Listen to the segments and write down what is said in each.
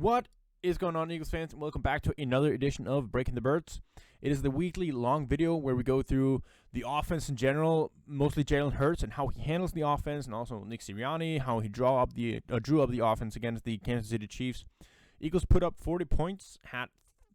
What is going on, Eagles fans? And welcome back to another edition of Breaking the Birds. It is the weekly long video where we go through the offense in general, mostly Jalen Hurts and how he handles the offense, and also Nick Sirianni, how he drew up the offense against the Kansas City Chiefs. Eagles put up 40 points, had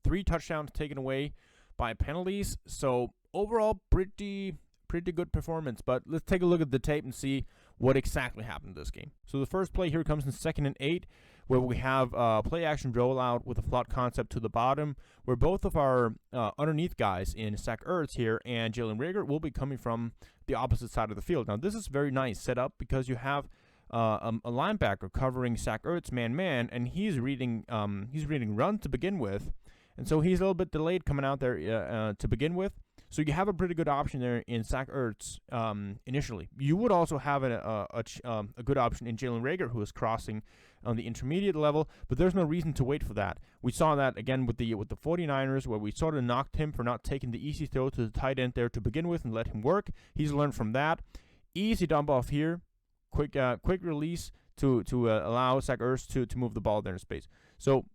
3 touchdowns taken away by penalties. So overall, pretty good performance. But let's take a look at the tape and see what exactly happened in this game. So the first play here comes in 2nd and 8, where we have play action rollout with a flat concept to the bottom, where both of our underneath guys in Zach Ertz here and Jalen Reagor will be coming from the opposite side of the field. Now this is very nice setup because you have a linebacker covering Zach Ertz man-man, and he's reading run to begin with, and so he's a little bit delayed coming out there to begin with. So you have a pretty good option there in Zach Ertz initially. You would also have a good option in Jalen Reagor, who is crossing on the intermediate level, but there's no reason to wait for that. We saw that again with the 49ers, where we sort of knocked him for not taking the easy throw to the tight end there to begin with and let him work. He's learned from that. Easy dump off here. Quick release to allow Zach Ertz to move the ball there in space. So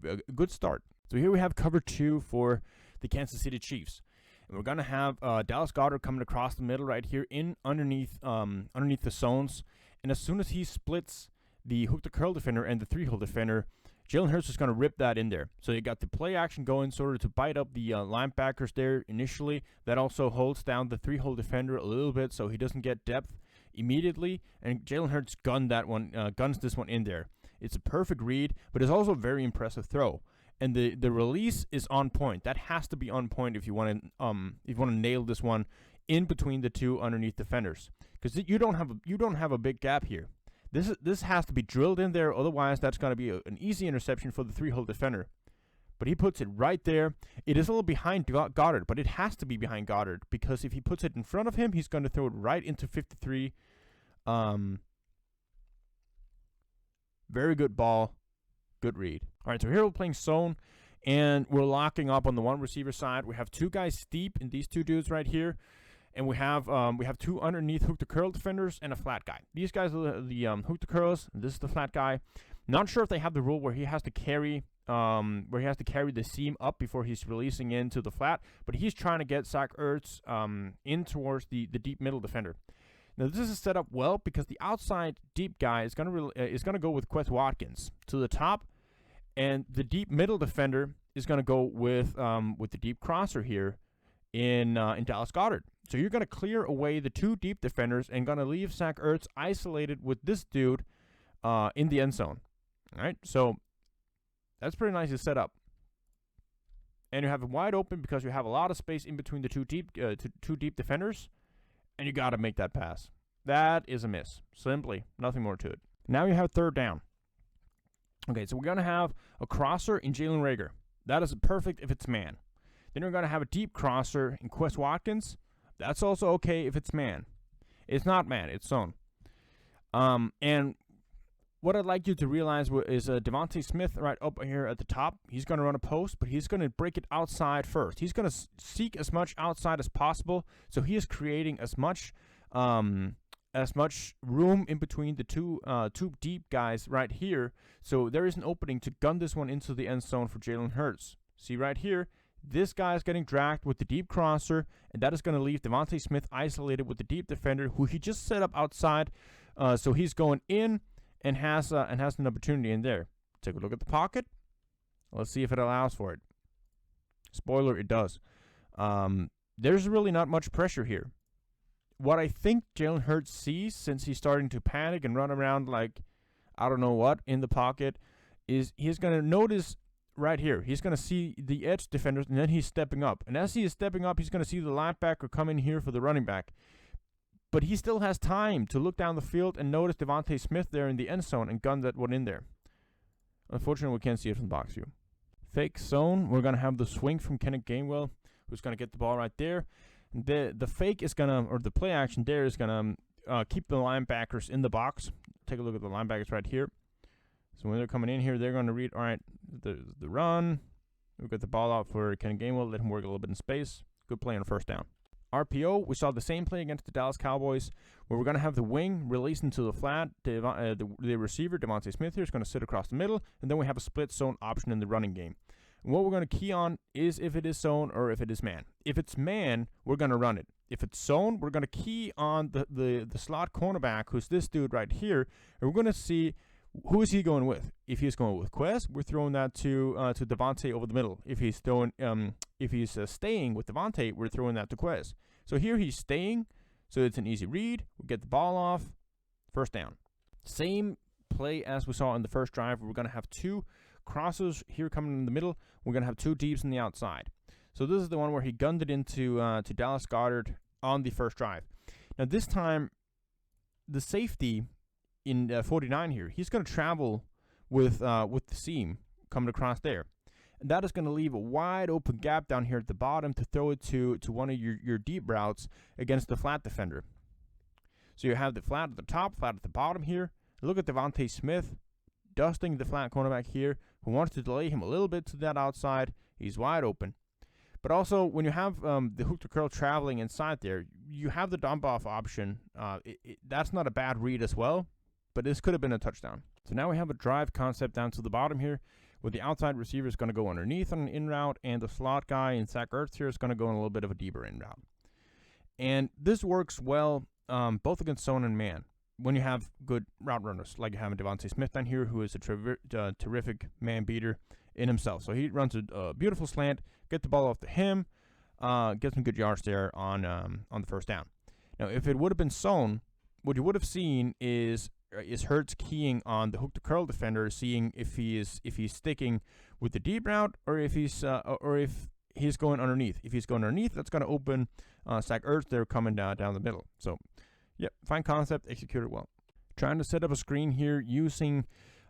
a good start. So here we have cover 2 for the Kansas City Chiefs. And we're going to have Dallas Goedert coming across the middle right here underneath the zones. And as soon as he splits the hook to curl defender and the 3-hole defender, Jalen Hurts is going to rip that in there. So you got the play action going sort of to bite up the linebackers there initially. That also holds down the 3-hole defender a little bit so he doesn't get depth immediately. And Jalen Hurts guns this one in there. It's a perfect read, but it's also a very impressive throw. And the release is on point. That has to be on point if you want to nail this one in between the 2 underneath defenders, because you don't have a big gap here. This has to be drilled in there. Otherwise, that's going to be an easy interception for the 3-hole defender. But he puts it right there. It is a little behind Goddard, but it has to be behind Goddard, because if he puts it in front of him, he's going to throw it right into 53. Very good ball. Good read. All right, so here we're playing zone, and we're locking up on the one receiver side. We have 2 guys deep in these 2 dudes right here, and we have 2 underneath hook to curl defenders and a flat guy. These guys are the hook to curls. And this is the flat guy. Not sure if they have the rule where he has to carry the seam up before he's releasing into the flat, but he's trying to get Zach Ertz in towards the deep middle defender. Now this is set up well because the outside deep guy is gonna go with Quez Watkins to the top. And the deep middle defender is going to go with the deep crosser here in Dallas Goedert. So you're going to clear away the 2 deep defenders and going to leave Zach Ertz isolated with this dude in the end zone. All right, so that's pretty nicely set up. And you have him wide open because you have a lot of space in between the 2 deep defenders, and you got to make that pass. That is a miss. Simply nothing more to it. Now you have 3rd down. Okay, so we're going to have a crosser in Jalen Reagor. That is perfect if it's man. Then we're going to have a deep crosser in Quez Watkins. That's also okay if it's man. It's not man, it's zone. And what I'd like you to realize is Devontae Smith right up here at the top. He's going to run a post, but he's going to break it outside first. He's going to seek as much outside as possible, so he is creating as much room in between the 2 deep guys right here. So there is an opening to gun this one into the end zone for Jalen Hurts. See right here, this guy is getting dragged with the deep crosser, and that is going to leave Devontae Smith isolated with the deep defender, who he just set up outside. So he's going in and has an opportunity in there. Take a look at the pocket. Let's see if it allows for it. Spoiler, it does. There's really not much pressure here. What I think Jalen Hurts sees, since he's starting to panic and run around like I don't know what in the pocket, is he's going to notice right here. He's going to see the edge defenders, and then he's stepping up. And as he is stepping up, he's going to see the linebacker come in here for the running back. But he still has time to look down the field and notice Devontae Smith there in the end zone and gun that one in there. Unfortunately, we can't see it from the box view. Fake zone. We're going to have the swing from Kenneth Gainwell, who's going to get the ball right there. The fake is going to, or the play action there is going to keep the linebackers in the box. Take a look at the linebackers right here. So when they're coming in here, they're going to read, all right, the run. We'll get the ball out for Kenneth Gainwell, let him work a little bit in space. Good play on 1st down. RPO, we saw the same play against the Dallas Cowboys, where we're going to have the wing released into the flat. The receiver, Devontae Smith, here is going to sit across the middle, and then we have a split zone option in the running game. And what we're going to key on is if it is zone or if it is man. If it's man, we're going to run it. If it's zone, we're going to key on the slot cornerback, who's this dude right here, and we're going to see who is he going with. If he's going with Quez, we're throwing that to Devontae over the middle. If he's staying with Devontae, we're throwing that to Quez. So here he's staying, so it's an easy read. We get the ball off, first down. Same play as we saw in the first drive. We're going to have two crosses here coming in the middle. We're going to have two deeps on the outside. So this is the one where he gunned it into to Dallas Goedert on the first drive. Now this time, the safety in 49 here, he's going to travel with the seam coming across there. And that is going to leave a wide open gap down here at the bottom to throw it to one of your deep routes against the flat defender. So you have the flat at the top, flat at the bottom here. Look at Devontae Smith dusting the flat cornerback here, who wants to delay him a little bit to that outside. He's wide open. But also, when you have the hook to curl traveling inside there, you have the dump off option. That's not a bad read as well, but this could have been a touchdown. So now we have a drive concept down to the bottom here, where the outside receiver is going to go underneath on an in route, and the slot guy in Zach Ertz here is going to go on a little bit of a deeper in route. And this works well both against zone and man when you have good route runners, like you have Devontae Smith down here, who is a terrific man beater in himself. So he runs a beautiful slant, get the ball off to him, get some good yards there on the first down. Now, if it would have been zone, what you would have seen is Hurts keying on the hook to curl defender, seeing if he's sticking with the deep route or if he's going underneath. If he's going underneath, that's going to open Zach Ertz there coming down the middle. So, yep, fine concept, executed well. Trying to set up a screen here using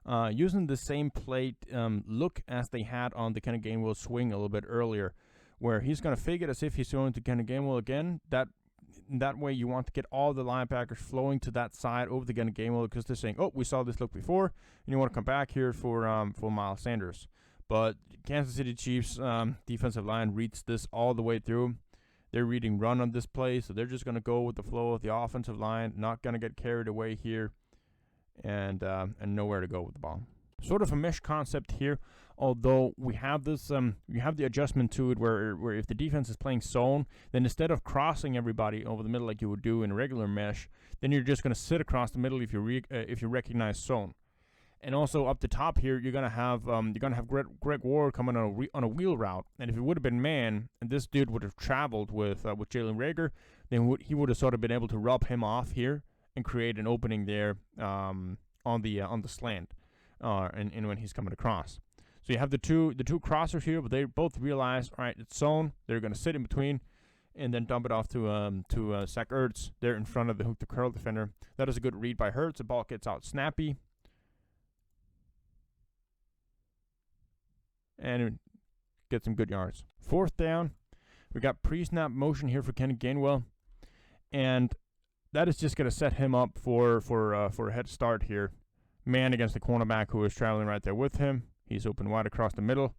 the same plate look as they had on the Kenny Gainwell swing a little bit earlier, where he's going to fake it as if he's going to Kenny Gainwell again. That way you want to get all the linebackers flowing to that side over the Kenny Gainwell, because they're saying, oh, we saw this look before, and you want to come back here for Miles Sanders. But Kansas City Chiefs defensive line reads this all the way through. They're reading run on this play, so they're just going to go with the flow of the offensive line, not going to get carried away here, and nowhere to go with the ball. Sort of a mesh concept here, although we have this, you have the adjustment to it where if the defense is playing zone, then instead of crossing everybody over the middle like you would do in a regular mesh, then you're just going to sit across the middle if you recognize zone. And also up the top here, you're gonna have Greg Ward coming on a wheel route, and if it would have been man, and this dude would have traveled with Jalen Reagor, then he would have sort of been able to rub him off here and create an opening there on the slant, and when he's coming across. So you have the two crossers here, but they both realize, all right, it's zone. They're gonna sit in between, and then dump it off to Zach Ertz there in front of the hook to curl defender. That is a good read by Hurts. The ball gets out snappy, and get some good yards. Fourth down, we got pre-snap motion here for Kenny Gainwell, and that is just going to set him up for a head start here. Man against the cornerback who is traveling right there with him. He's open wide across the middle.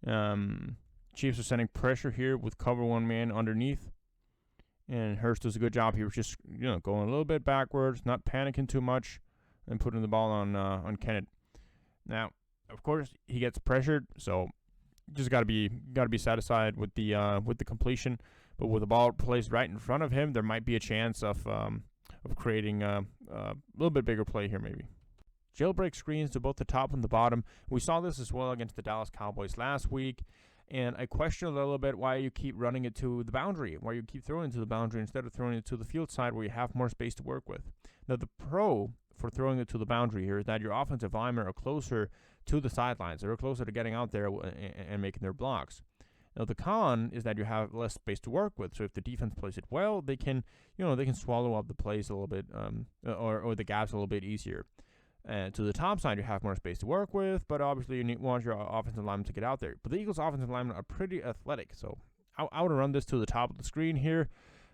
Chiefs are sending pressure here with cover one man underneath, and Hurts does a good job here, just going a little bit backwards, not panicking too much, and putting the ball on Kenneth. Now, of course, he gets pressured, so just gotta be satisfied with the completion. But with the ball placed right in front of him, there might be a chance of creating a little bit bigger play here, maybe. Jailbreak screens to both the top and the bottom. We saw this as well against the Dallas Cowboys last week, and I question a little bit why you keep running it to the boundary, why you keep throwing it to the boundary instead of throwing it to the field side where you have more space to work with. Now, the pro for throwing it to the boundary here is that your offensive linemen are closer to the sidelines. They're closer to getting out there and making their blocks. Now, the con is that you have less space to work with. So if the defense plays it well, they can swallow up the plays a little bit, or the gaps a little bit easier. And to the top side, you have more space to work with, but obviously you want your offensive linemen to get out there. But the Eagles' offensive linemen are pretty athletic, so I would run this to the top of the screen here.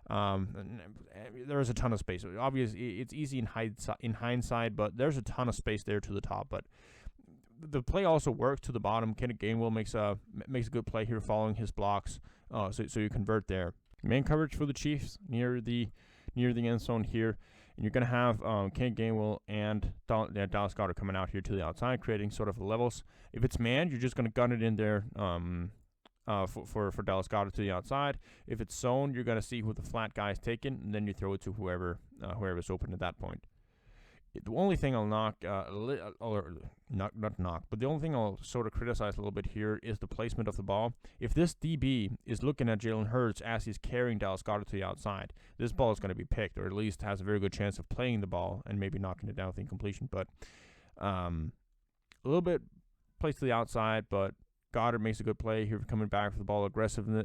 There's a ton of space. Obviously, it's easy in hindsight, but there's a ton of space there to the top. But the play also works to the bottom. Kenny Gainwell makes a good play here following his blocks, so you convert there. Man coverage for the Chiefs near the end zone here. And you're going to have Ken Gainwell and Dallas Goedert coming out here to the outside, creating sort of levels. If it's man, you're just going to gun it in there for Dallas Goedert to the outside. If it's zone, you're going to see who the flat guy is taking, and then you throw it to whoever's open at that point. The only thing I'll knock, not knock, but the only thing I'll sort of criticize a little bit here is the placement of the ball. If this DB is looking at Jalen Hurts as he's carrying Dallas Goedert to the outside, this ball is going to be picked, or at least has a very good chance of playing the ball and maybe knocking it down with incompletion. But a little bit placed to the outside, but Goddard makes a good play here, coming back for the ball aggressively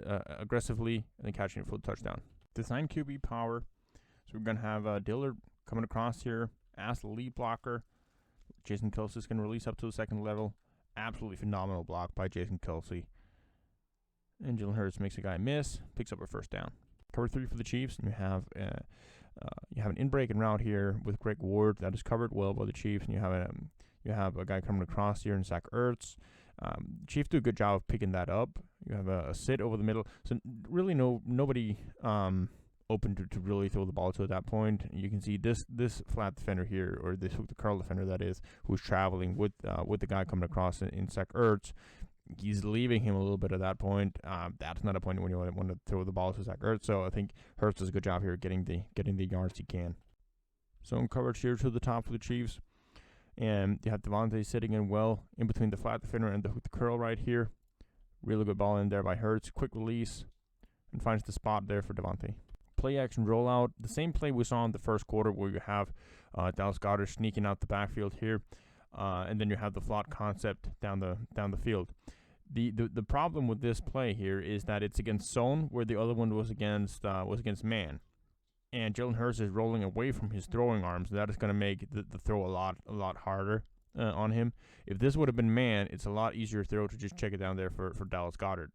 and then catching it for the touchdown. Design QB power. So we're going to have Dillard coming across here as the lead blocker. Jason Kelce's going to release up to the second level. Absolutely phenomenal block by Jason Kelce. And Jalen Hurts makes a guy miss, picks up a first down. Cover 3 for the Chiefs. And you have an in-break and route here with Greg Ward that is covered well by the Chiefs. And you have a guy coming across here in Zach Ertz. Chiefs do a good job of picking that up. You have a sit over the middle. So really nobody open to really throw the ball to at that point. You can see this flat defender here, or the curl defender that is, who's traveling with the guy coming across in Zach Ertz. He's leaving him a little bit at that point. That's not a point when you want to throw the ball to Zach Ertz. So I think Hurts does a good job here getting the yards he can. Zone coverage here to the top for the Chiefs. And you have Devontae sitting in well in between the flat defender and the curl right here. Really good ball in there by Hurts. Quick release and finds the spot there for Devontae. Play action rollout. The same play we saw in the first quarter where you have Dallas Goedert sneaking out the backfield here. And then you have the slot concept down the field. The problem with this play here is that it's against zone, where the other one was against man. And Jalen Hurts is rolling away from his throwing arms. That is going to make the throw a lot harder on him. If this would have been man, it's a lot easier throw to just check it down there for Dallas Goedert.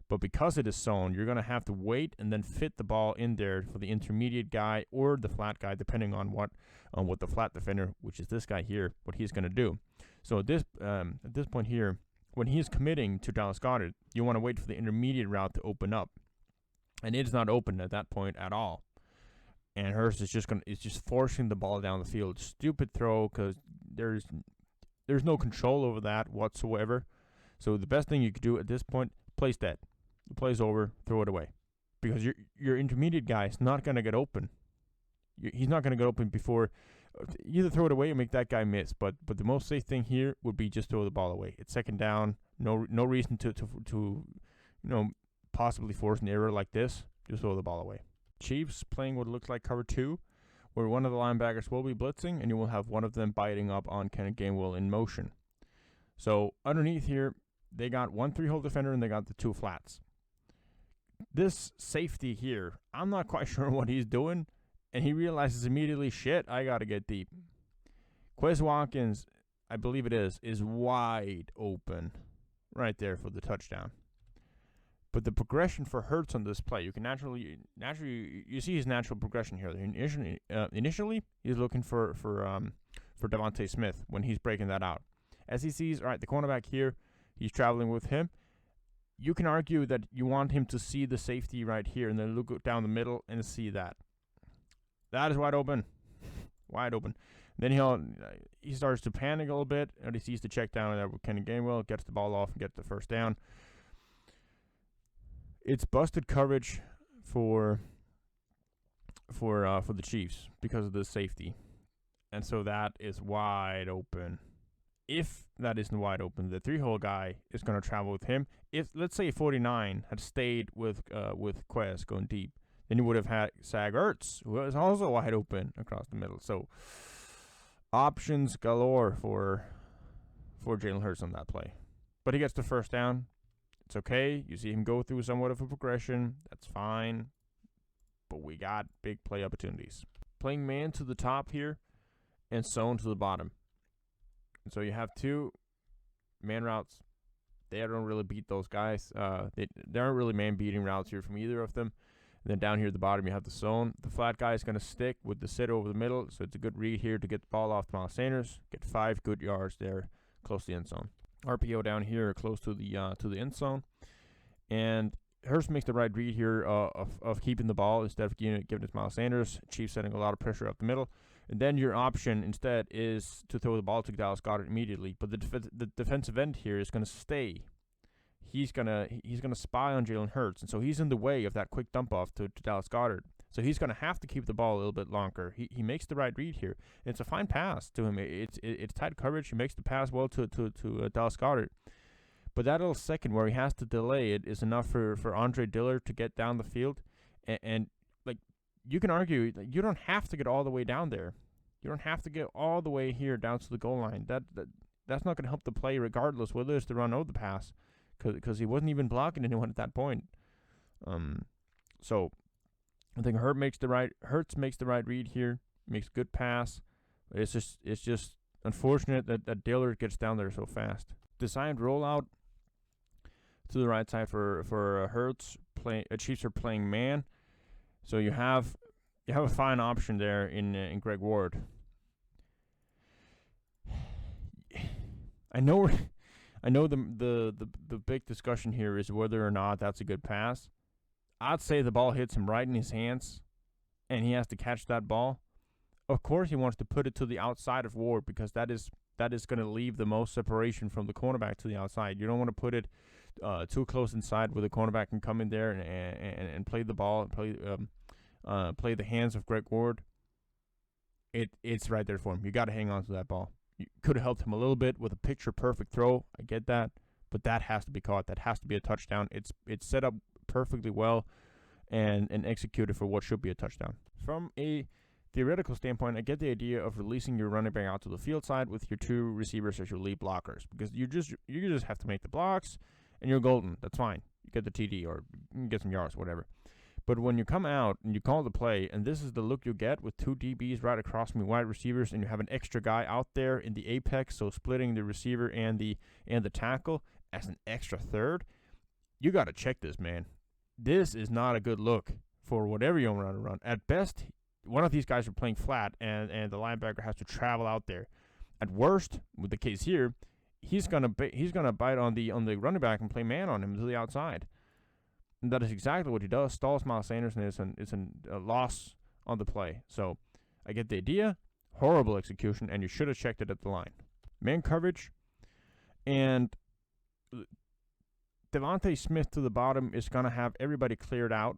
But because it is zone, you're going to have to wait and then fit the ball in there for the intermediate guy or the flat guy, depending on what the flat defender, which is this guy here, what he's going to do. So at this point here, when he's committing to Dallas Goedert, you want to wait for the intermediate route to open up, and it's not open at that point at all. And Hurts is just forcing the ball down the field. Stupid throw, because there's no control over that whatsoever. So the best thing you could do at this point, place that. The play's over, throw it away, because your intermediate guy is not going to get open. He's not going to get open before. Either throw it away or make that guy miss. But the most safe thing here would be just throw the ball away. It's second down. No reason to possibly force an error like this. Just throw the ball away. Chiefs playing what looks like cover 2, where one of the linebackers will be blitzing, and you will have one of them biting up on Ken Gainwell in motion. So underneath here, they got one 3-hole defender and they got the 2 flats. This safety here, I'm not quite sure what he's doing, and he realizes immediately, shit, I got to get deep. Quez Watkins, I believe it is wide open right there for the touchdown. But the progression for Hurts on this play, you can naturally you see his natural progression here. Initially, he's looking for Devontae Smith when he's breaking that out. As he sees, all right, the cornerback here, he's traveling with him. You can argue that you want him to see the safety right here and then look down the middle and see that. That is wide open. Wide open. Then he starts to panic a little bit, and he sees the check down there with Kenny Gainwell, gets the ball off and gets the first down. It's busted coverage for the Chiefs because of the safety. And so that is wide open. If that isn't wide open, the 3-hole guy is going to travel with him. If, let's say, 49 had stayed with Quez going deep, then you would have had Zach Ertz, who was also wide open across the middle. So options galore for Jalen Hurts on that play. But he gets the first down. It's okay. You see him go through somewhat of a progression. That's fine. But we got big play opportunities. Playing man to the top here and zone to the bottom. And so you have 2 man routes. They don't really beat those guys. They aren't really man-beating routes here from either of them. And then down here at the bottom, you have the zone. The flat guy is going to stick with the sit over the middle, so it's a good read here to get the ball off to Miles Sanders. Get 5 good yards there close to the end zone. RPO down here close to the end zone. And Hurts makes the right read here of keeping the ball instead of giving it to Miles Sanders. Chiefs setting a lot of pressure up the middle. And then your option instead is to throw the ball to Dallas Goedert immediately. But the defensive end here is going to stay. He's gonna spy on Jalen Hurts, and so he's in the way of that quick dump off to Dallas Goedert. So he's gonna have to keep the ball a little bit longer. He makes the right read here. It's a fine pass to him. It's tight coverage. He makes the pass well to Dallas Goedert. But that little second where he has to delay it is enough for Andre Dillard to get down the field, and like you can argue you don't have to get all the way down there. You don't have to get all the way here down to the goal line. That's not gonna help the play regardless whether it's the run or the pass. Because he wasn't even blocking anyone at that point. So I think Hurts makes the right read here, makes a good pass. But it's just unfortunate that Dillard gets down there so fast. Designed rollout to the right side for Hurts. Chiefs are playing man, so you have a fine option there in Greg Ward. I know the big discussion here is whether or not that's a good pass. I'd say the ball hits him right in his hands, and he has to catch that ball. Of course, he wants to put it to the outside of Ward because that is going to leave the most separation from the cornerback to the outside. You don't want to put it too close inside where the cornerback can come in there and play the ball, play the hands of Greg Ward. It's right there for him. You got to hang on to that ball. You could have helped him a little bit with a picture-perfect throw. I get that, but that has to be caught. That has to be a touchdown. It's set up perfectly well and executed for what should be a touchdown. From a theoretical standpoint, I get the idea of releasing your running back out to the field side with your two receivers as your lead blockers because you just have to make the blocks and you're golden. That's fine. You get the TD or you can get some yards, whatever. But when you come out and you call the play, and this is the look you get with two DBs right across from your wide receivers, and you have an extra guy out there in the apex, so splitting the receiver and the tackle as an extra third, you got to check this, man. This is not a good look for whatever you want to run. At best, one of these guys are playing flat, and the linebacker has to travel out there. At worst, with the case here, he's gonna bite on the running back and play man on him to the outside. And that is exactly what he does. Stalls Miles Sanders, and it's a loss on the play. So I get the idea. Horrible execution, and you should have checked it at the line. Man coverage, and Devontae Smith to the bottom is gonna have everybody cleared out.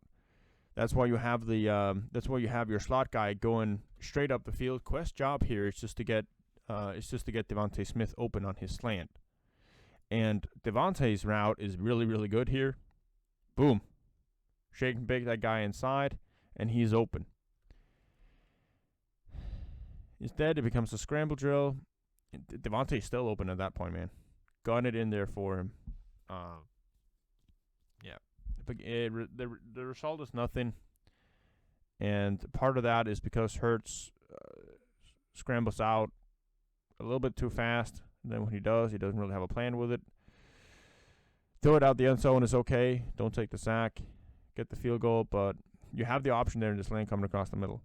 That's why you have your slot guy going straight up the field. Quest's job here is just to get Devontae Smith open on his slant, and Devontae's route is really, really good here. Boom. Shake and bake that guy inside, and he's open. Instead, it becomes a scramble drill. Devontae's still open at that point, man. Gun it in there for him. Yeah. The result is nothing, and part of that is because Hurts scrambles out a little bit too fast. And then when he doesn't really have a plan with it. Throw it out the end zone is okay. Don't take the sack. Get the field goal, but you have the option there in this lane coming across the middle.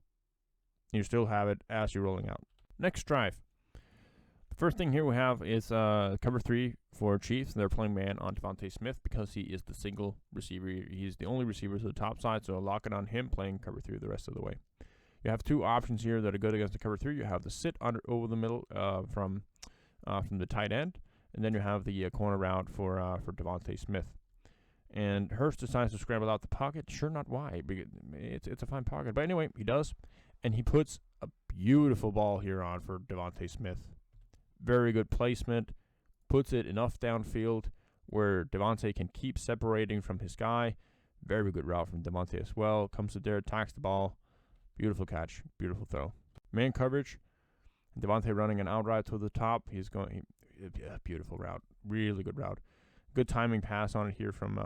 You still have it as you're rolling out. Next drive. The first thing here we have is cover 3 for Chiefs. They're playing man on Devontae Smith because he is the single receiver. He's the only receiver to the top side, so lock it on him playing cover 3 the rest of the way. You have two options here that are good against the cover 3. You have the sit over the middle from the tight end. And then you have the corner route for Devontae Smith. And Hurts decides to scramble out the pocket. Sure, not why. It's a fine pocket. But anyway, he does. And he puts a beautiful ball here on for Devontae Smith. Very good placement. Puts it enough downfield where Devontae can keep separating from his guy. Very good route from Devontae as well. Comes to there, attacks the ball. Beautiful catch. Beautiful throw. Man coverage. Devontae running an out route to the top. Beautiful route. Really good route. Good timing pass on it here from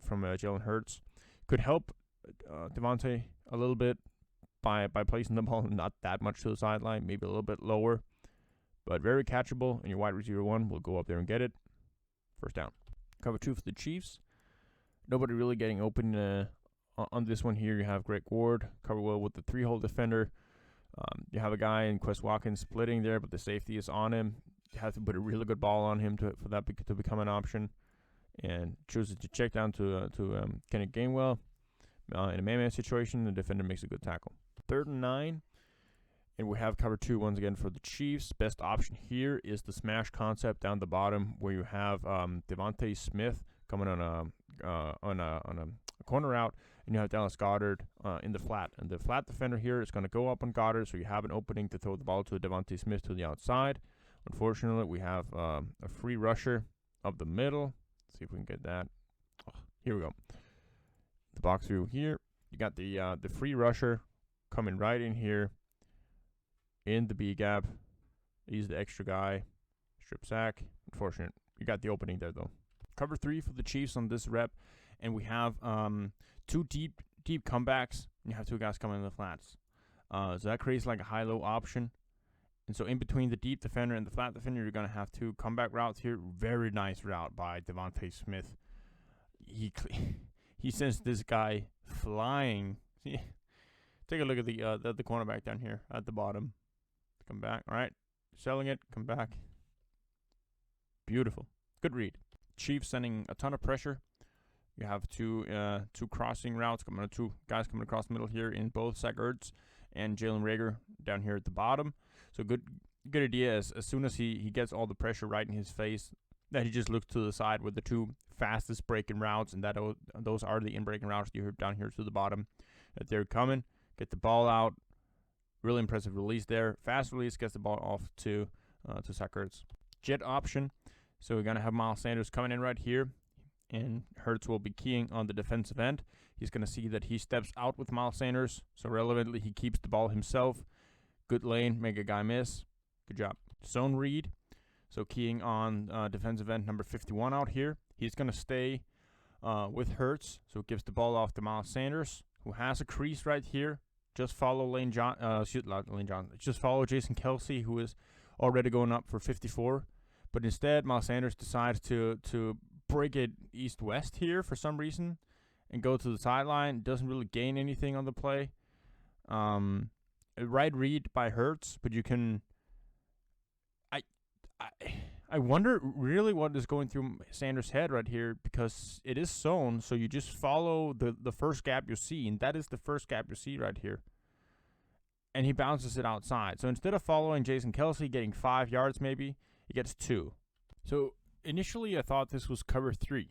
Jalen Hurts. Could help Devontae a little bit by placing the ball not that much to the sideline, maybe a little bit lower, but very catchable, and your wide receiver 1 will go up there and get it. First down. Cover 2 for the Chiefs. Nobody really getting open on this one here. You have Greg Ward cover well with the 3-hole defender. You have a guy in Quest Watkins splitting there, but the safety is on him. You have to put a really good ball on him for that to become an option. and chooses to check down to Kenneth Gainwell. In a man-man situation, the defender makes a good tackle. 3rd and 9, and we have cover 2 once again for the Chiefs. Best option here is the smash concept down the bottom, where you have Devontae Smith coming on a corner route, and you have Dallas Goedert in the flat. And the flat defender here is going to go up on Goddard, so you have an opening to throw the ball to Devontae Smith to the outside. Unfortunately, we have a free rusher up the middle. Let's see if we can get that. Oh, here we go. The box view here. You got the free rusher coming right in here in the B gap. He's the extra guy. Strip sack. Unfortunate. You got the opening there though. Cover 3 for the Chiefs on this rep, and we have 2 deep comebacks, and you have 2 guys coming in the flats. So that creates like a high-low option. And so in between the deep defender and the flat defender, you're going to have 2 comeback routes here. Very nice route by Devontae Smith. He sends this guy flying. See, take a look at the cornerback down here at the bottom. Come back. All right. Selling it. Come back. Beautiful. Good read. Chiefs sending a ton of pressure. You have two crossing routes, 2 guys coming across the middle here in both Zach Ertz and Jalen Reagor down here at the bottom. So good idea as soon as he gets all the pressure right in his face, that he just looks to the side with the 2 fastest breaking routes, and that those are the in-breaking routes you heard down here to the bottom. That they're coming, get the ball out. Really impressive release there. Fast release, gets the ball off to Zach Ertz. Jet option. So we're going to have Miles Sanders coming in right here, and Hurts will be keying on the defensive end. He's going to see that he steps out with Miles Sanders, so relevantly he keeps the ball himself. Good lane, make a guy miss. Good job. Zone read. So keying on defensive end number 51 out here. He's going to stay with Hurts, so it gives the ball off to Miles Sanders, who has a crease right here. Just follow Just follow Jason Kelce, who is already going up for 54. But instead, Miles Sanders decides to break it east-west here for some reason and go to the sideline. Doesn't really gain anything on the play. A right read by Hurts, but you can... I wonder really what is going through Sanders' head right here, because it is zone, so you just follow the first gap you see, and that is the first gap you see right here. And he bounces it outside. So instead of following Jason Kelce, getting 5 yards maybe, he gets 2. So initially I thought this was cover 3.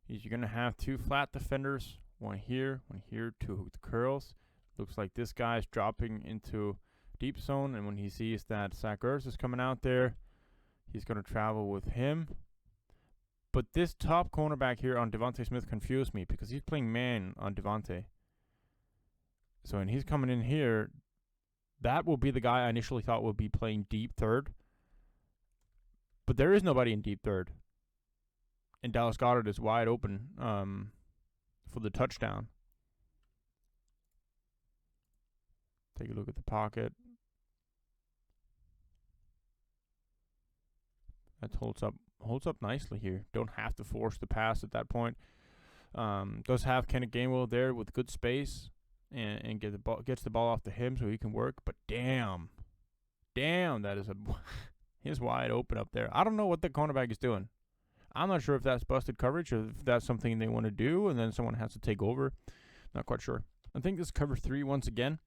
You're going to have 2 flat defenders, one here, 2 hook the curls. Looks like this guy's dropping into deep zone, and when he sees that Zach Ertz is coming out there, he's going to travel with him. But this top cornerback here on Devontae Smith confused me, because he's playing man on Devontae. So when he's coming in here, that will be the guy I initially thought would be playing deep third. But there is nobody in deep third. And Dallas Goedert is wide open for the touchdown. Take a look at the pocket. That holds up nicely here. Don't have to force the pass at that point. Does have Kenneth Gainwell there with good space and gets the ball off to him so he can work. But damn, that is he's wide open up there. I don't know what the cornerback is doing. I'm not sure if that's busted coverage or if that's something they want to do and then someone has to take over. Not quite sure. I think this is cover 3 once again.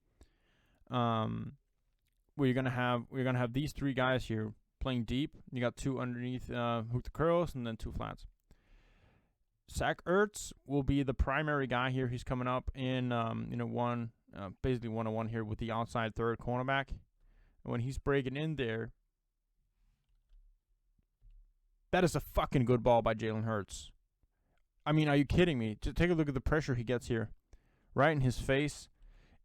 We're gonna have these 3 guys here playing deep. You got 2 underneath hook the curls and then 2 flats. Zach Ertz will be the primary guy here. He's coming up in basically 1-on-1 here with the outside third cornerback. And when he's breaking in there, that is a fucking good ball by Jalen Hurts. I mean, are you kidding me? Just take a look at the pressure he gets here, right in his face,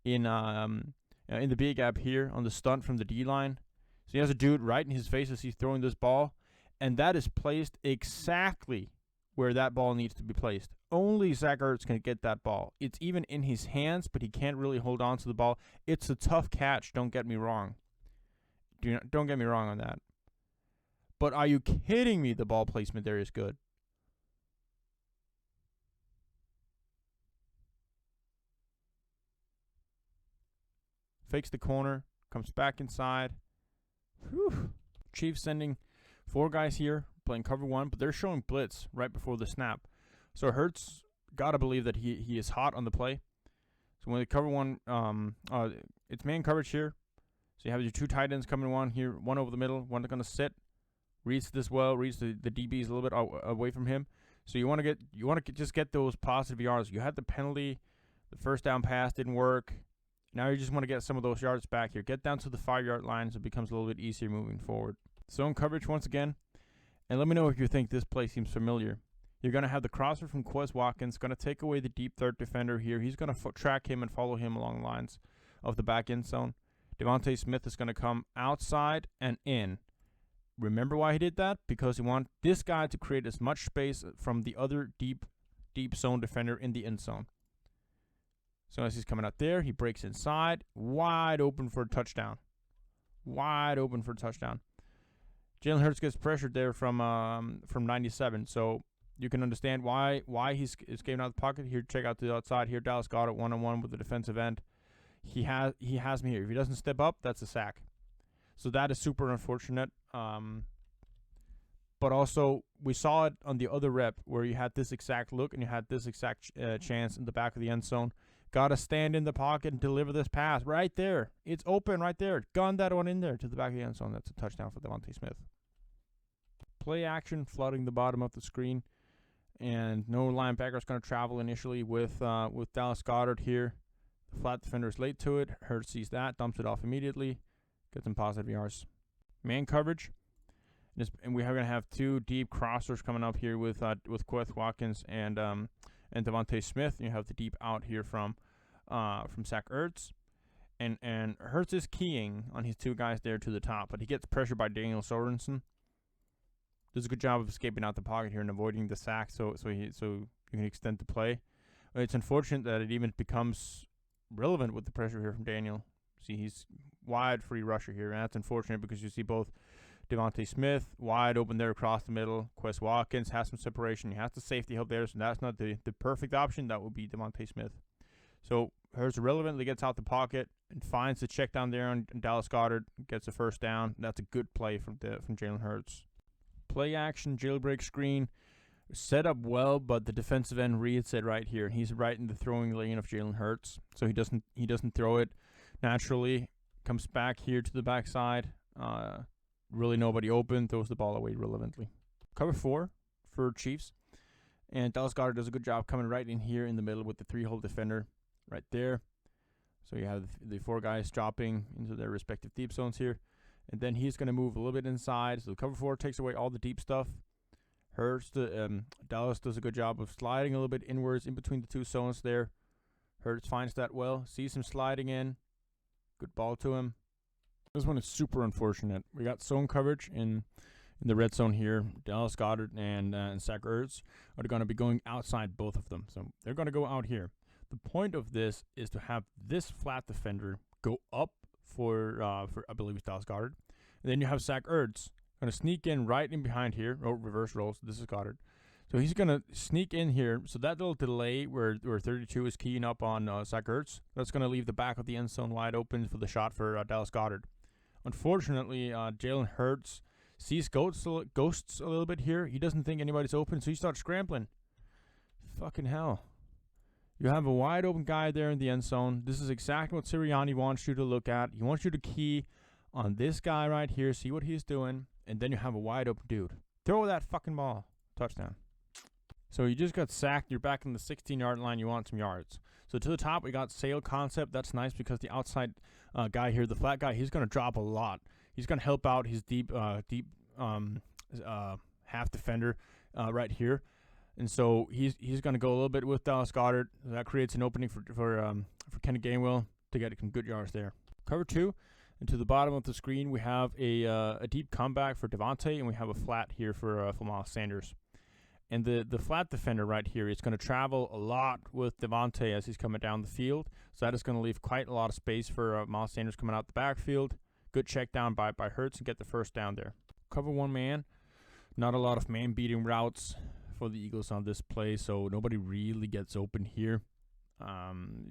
in the B gap here on the stunt from the D line. So he has a dude right in his face as he's throwing this ball, and that is placed exactly where that ball needs to be placed. Only Zach Ertz can get that ball. It's even in his hands, but he can't really hold on to the ball. It's a tough catch, don't get me wrong. Don't get me wrong on that. But are you kidding me? The ball placement there is good. Fakes the corner, comes back inside. Whew. Chiefs sending 4 guys here, playing cover one, but they're showing blitz right before the snap. So Hurts got to believe that he is hot on the play. So when they cover one, it's man coverage here. So you have your two tight ends coming one here, one over the middle, one going to sit. Reads this well, reads the DBs a little bit away from him. So you want to just get those positive yards. You had the penalty, the first down pass didn't work. Now you just want to get some of those yards back here. Get down to the 5-yard line so it becomes a little bit easier moving forward. Zone coverage once again. And let me know if you think this play seems familiar. You're going to have the crosser from Quez Watkins, going to take away the deep third defender here. He's going to track him and follow him along the lines of the back end zone. Devontae Smith is going to come outside and in. Remember why he did that? Because he wanted this guy to create as much space from the other deep zone defender in the end zone. So as he's coming out there, he breaks inside, wide open for a touchdown. Wide open for a touchdown. Jalen Hurts gets pressured there from 97, so you can understand why he's escaping out of the pocket. Here, check out the outside. Here, Dallas Goedert one-on-one with the defensive end. He has me here. If he doesn't step up, that's a sack. So that is super unfortunate. But also, we saw it on the other rep where you had this exact look and you had this exact chance in the back of the end zone. Got to stand in the pocket and deliver this pass right there. It's open right there. Gun that one in there to the back of the end zone. That's a touchdown for Devontae Smith. Play action, flooding the bottom of the screen. And no linebacker is going to travel initially with Dallas Goedert here. The flat defender is late to it. Hurts sees that, dumps it off immediately. Gets some positive yards. Man coverage. And we're going to have two deep crossers coming up here with Quez Watkins and Devontae Smith. And you have the deep out here from Zach Ertz. And Hurts is keying on his two guys there to the top, but he gets pressured by Daniel Sorensen. Does a good job of escaping out the pocket here and avoiding the sack, so you can extend the play. It's unfortunate that it even becomes relevant with the pressure here from Daniel. See, he's wide free rusher here, and that's unfortunate because you see both Devontae Smith wide open there across the middle. Quez Watkins has some separation. He has the safety help there, so that's not the perfect option. That would be Devontae Smith. So Hurts relevantly gets out the pocket and finds the check down there on Dallas Goedert, gets a first down. That's a good play from Jalen Hurts. Play action, jailbreak screen, set up well, but the defensive end reads it right here. He's right in the throwing lane of Jalen Hurts, so he doesn't throw it naturally. Comes back here to the backside. Really nobody open, throws the ball away relevantly. Cover 4 for Chiefs, and Dallas Goedert does a good job coming right in here in the middle with the 3-hole defender right there. So you have the 4 guys dropping into their respective deep zones here. And then he's going to move a little bit inside. So the cover 4 takes away all the deep stuff. Dallas does a good job of sliding a little bit inwards in between the two zones there. Hurts finds that well. Sees him sliding in. Good ball to him. This one is super unfortunate. We got zone coverage in the red zone here. Dallas Goedert and Zach Ertz are going to be going outside, both of them. So they're going to go out here. The point of this is to have this flat defender go up for I believe it's Dallas Goedert. And then you have Zach Ertz going to sneak in right in behind here. Oh, reverse rolls. This is Goedert. So he's going to sneak in here. So that little delay where 32 is keying up on Zach Ertz, that's going to leave the back of the end zone wide open for the shot for Dallas Goedert. Unfortunately, Jalen Hurts sees ghosts a little bit here. He doesn't think anybody's open, so he starts scrambling. Fucking hell. You have a wide open guy there in the end zone. This is exactly what Sirianni wants you to look at. He wants you to key on this guy right here, see what he's doing, and then you have a wide open dude. Throw that fucking ball. Touchdown. So you just got sacked. You're back in the 16-yard line. You want some yards. So to the top, we got sail concept. That's nice because the outside guy here, the flat guy, he's going to drop a lot. He's going to help out his deep half defender right here. And so he's going to go a little bit with Dallas Goedert. That creates an opening for Kenny Gainwell to get some good yards there. Cover 2, and to the bottom of the screen we have a deep comeback for Devontae, and we have a flat here for Miles Sanders. And the flat defender right here is going to travel a lot with Devontae as he's coming down the field. So that is going to leave quite a lot of space for Miles Sanders coming out the backfield. Good check down by Hurts and get the first down there. Cover 1 man. Not a lot of man-beating routes for the Eagles on this play, so nobody really gets open here.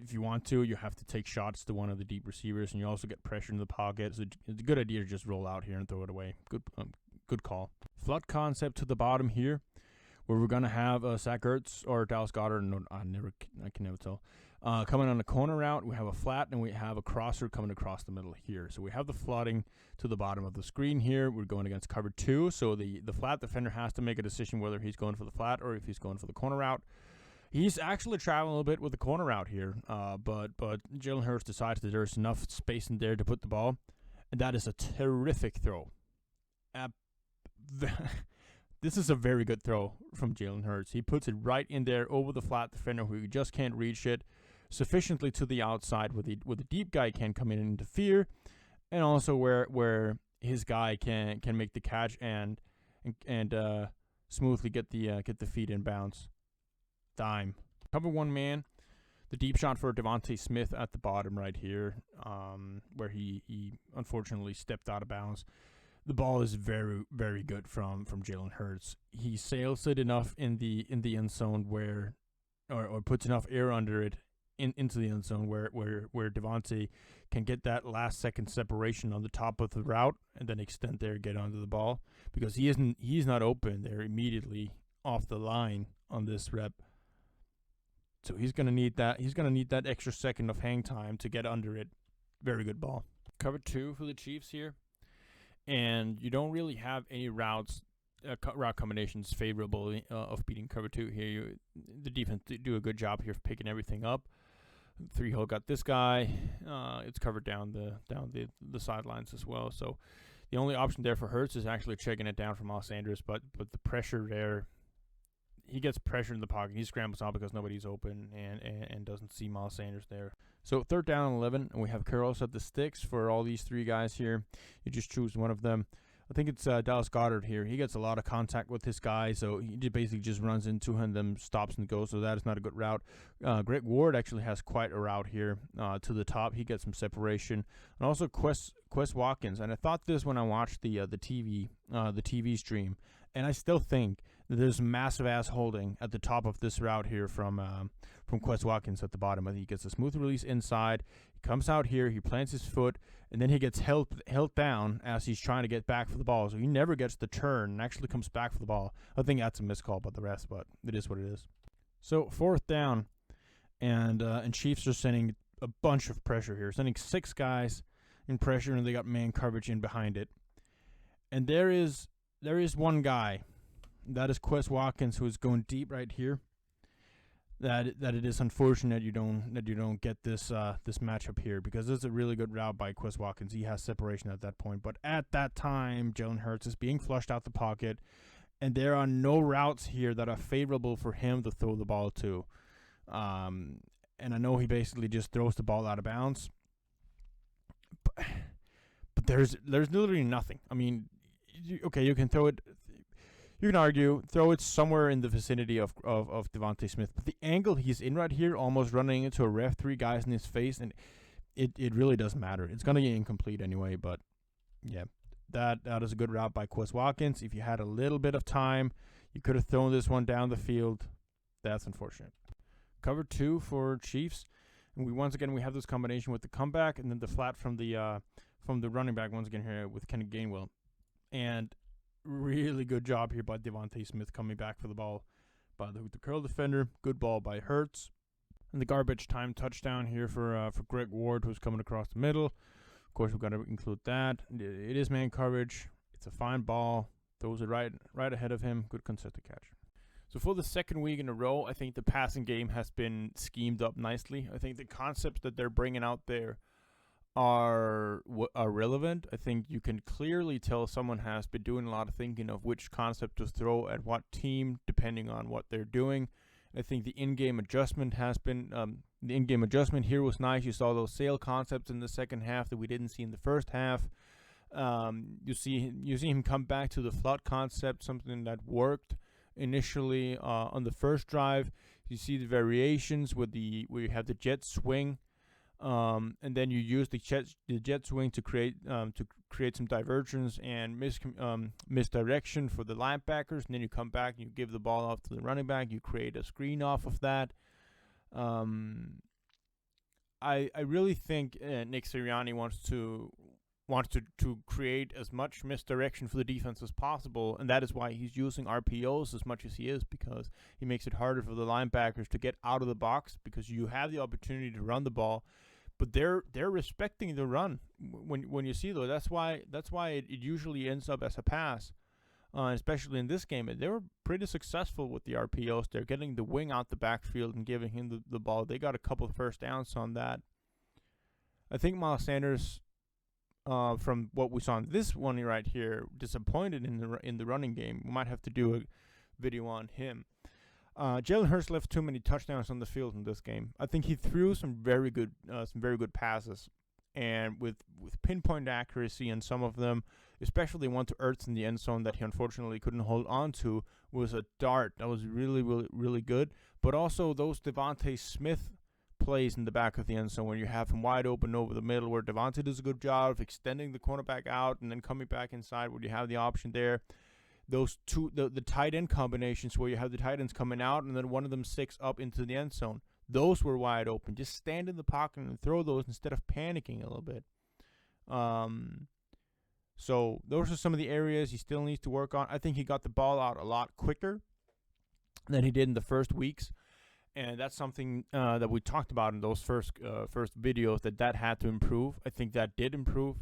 If you want to, you have to take shots to one of the deep receivers, and you also get pressure in the pocket. So it's a good idea to just roll out here and throw it away. Good good call. Flood concept to the bottom here, where we're gonna have Zach Ertz or Dallas Goedert. No, I can never tell. Coming on the corner route, we have a flat and we have a crosser coming across the middle here. So we have the flooding to the bottom of the screen here. We're going against cover 2, so the flat defender has to make a decision whether he's going for the flat or if he's going for the corner route. He's actually traveling a little bit with the corner route here, but Jalen Hurts decides that there's enough space in there to put the ball, and that is a terrific throw. This is a very good throw from Jalen Hurts. He puts it right in there over the flat defender who just can't reach it sufficiently to the outside where the deep guy can come in and interfere, and also where his guy can make the catch and smoothly get the feet in bounds. Dime. Cover 1 man. The deep shot for Devontae Smith at the bottom right here, where he unfortunately stepped out of bounds. The ball is very, very good from Jalen Hurts. He sails it enough in the end zone where, or puts enough air under it into the end zone where Devontae can get that last second separation on the top of the route and then extend there, get onto the ball, because he's not open there immediately off the line on this rep. So he's gonna need that. He's gonna need that extra second of hang time to get under it. Very good ball. Cover 2 for the Chiefs here, and you don't really have any route combinations favorable of beating cover 2 here. The defense do a good job here of picking everything up. 3-hole got this guy. It's covered down the sidelines as well. So the only option there for Hurts is actually checking it down from Miles Sanders, but the pressure there. He gets pressure in the pocket. He scrambles out because nobody's open and doesn't see Miles Sanders there. So 3rd down and 11, and we have curls at the sticks for all these 3 guys here. You just choose one of them. I think it's Dallas Goedert here. He gets a lot of contact with this guy, so he basically just runs into him, then stops and goes, so that is not a good route. Greg Ward actually has quite a route here to the top. He gets some separation. And also Quez Watkins, and I thought this when I watched the TV stream, and I still think that there's massive ass holding at the top of this route here from Quez Watkins at the bottom. I think he gets a smooth release inside. He comes out here, he plants his foot, and then he gets held down as he's trying to get back for the ball. So he never gets the turn and actually comes back for the ball. I think that's a missed call by the rest, but it is what it is. So 4th down, and Chiefs are sending a bunch of pressure here, sending 6 guys in pressure, and they got man coverage in behind it. And there is one guy, that is Quez Watkins, who is going deep right here. That it is unfortunate you don't get this matchup here, because it's a really good route by Quez Watkins. He has separation at that point, but at that time Jalen Hurts is being flushed out the pocket, and there are no routes here that are favorable for him to throw the ball to. And I know he basically just throws the ball out of bounds, but there's literally nothing. I mean, okay, you can throw it. You can argue, throw it somewhere in the vicinity of Devontae Smith. But the angle he's in right here, almost running into a ref, 3 guys in his face, and it really doesn't matter. It's going to get incomplete anyway, but yeah, that is a good route by Quez Watkins. If you had a little bit of time, you could have thrown this one down the field. That's unfortunate. Cover 2 for Chiefs. And once again, we have this combination with the comeback and then the flat from the running back once again here with Kenny Gainwell. And really good job here by Devontae Smith coming back for the ball by the curl defender. Good ball by Hurts. And the garbage time touchdown here for Greg Ward, who's coming across the middle. Of course, we've got to include that. It is man coverage. It's a fine ball. Throws it right ahead of him. Good contested catch. So for the 2nd week in a row, I think the passing game has been schemed up nicely. I think the concepts that they're bringing out there are relevant. I think you can clearly tell someone has been doing a lot of thinking of which concept to throw at what team, depending on what they're doing. I think the in-game adjustment has been the in-game adjustment here was nice. You saw those sail concepts in the second half that we didn't see in the first half. You see him come back to the flood concept, something that worked initially on the first drive. You see the variations where you have the jet swing. And then you use the jet swing to create some divergence and misdirection for the linebackers, and then you come back and you give the ball off to the running back. You create a screen off of that. I really think Nick Sirianni wants to wants to create as much misdirection for the defense as possible, and that is why he's using RPOs as much as he is, because he makes it harder for the linebackers to get out of the box, because you have the opportunity to run the ball, but they're respecting the run when you see those. That's why it usually ends up as a pass, especially in this game. They were pretty successful with the RPOs. They're getting the wing out the backfield and giving him the ball. They got a couple of first downs on that. I think Miles Sanders, from what we saw in this one right here, disappointed in the running game. We might have to do a video on him. Jalen Hurts left too many touchdowns on the field in this game. I think he threw some very good passes, and with pinpoint accuracy, and some of them, especially one to Ertz in the end zone that he unfortunately couldn't hold on to, was a dart that was really, really, really good. But also those Devontae Smith plays in the back of the end zone when you have him wide open over the middle, where Devontae does a good job of extending the cornerback out and then coming back inside where you have the option there. Those two, the tight end combinations where you have the tight ends coming out and then one of them sticks up into the end zone. Those were wide open. Just stand in the pocket and throw those instead of panicking a little bit. So those are some of the areas he still needs to work on. I think he got the ball out a lot quicker than he did in the first weeks. And that's something that we talked about in those first videos, that had to improve. I think that did improve.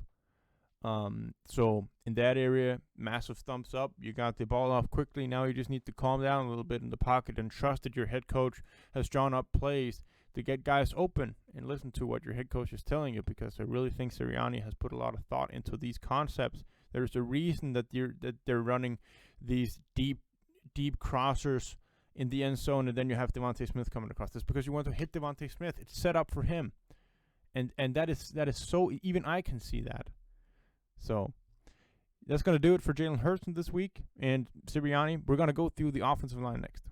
So in that area, massive thumbs up. You got the ball off quickly. Now you just need to calm down a little bit in the pocket and trust that your head coach has drawn up plays to get guys open, and listen to what your head coach is telling you, because I really think Sirianni has put a lot of thought into these concepts. There's a reason that they're running these deep crossers in the end zone, and then you have Devontae Smith coming across. This because you want to hit Devontae Smith. It's set up for him, and that is so. Even I can see that. So that's gonna do it for Jalen Hurts this week and Sirianni. We're gonna go through the offensive line next.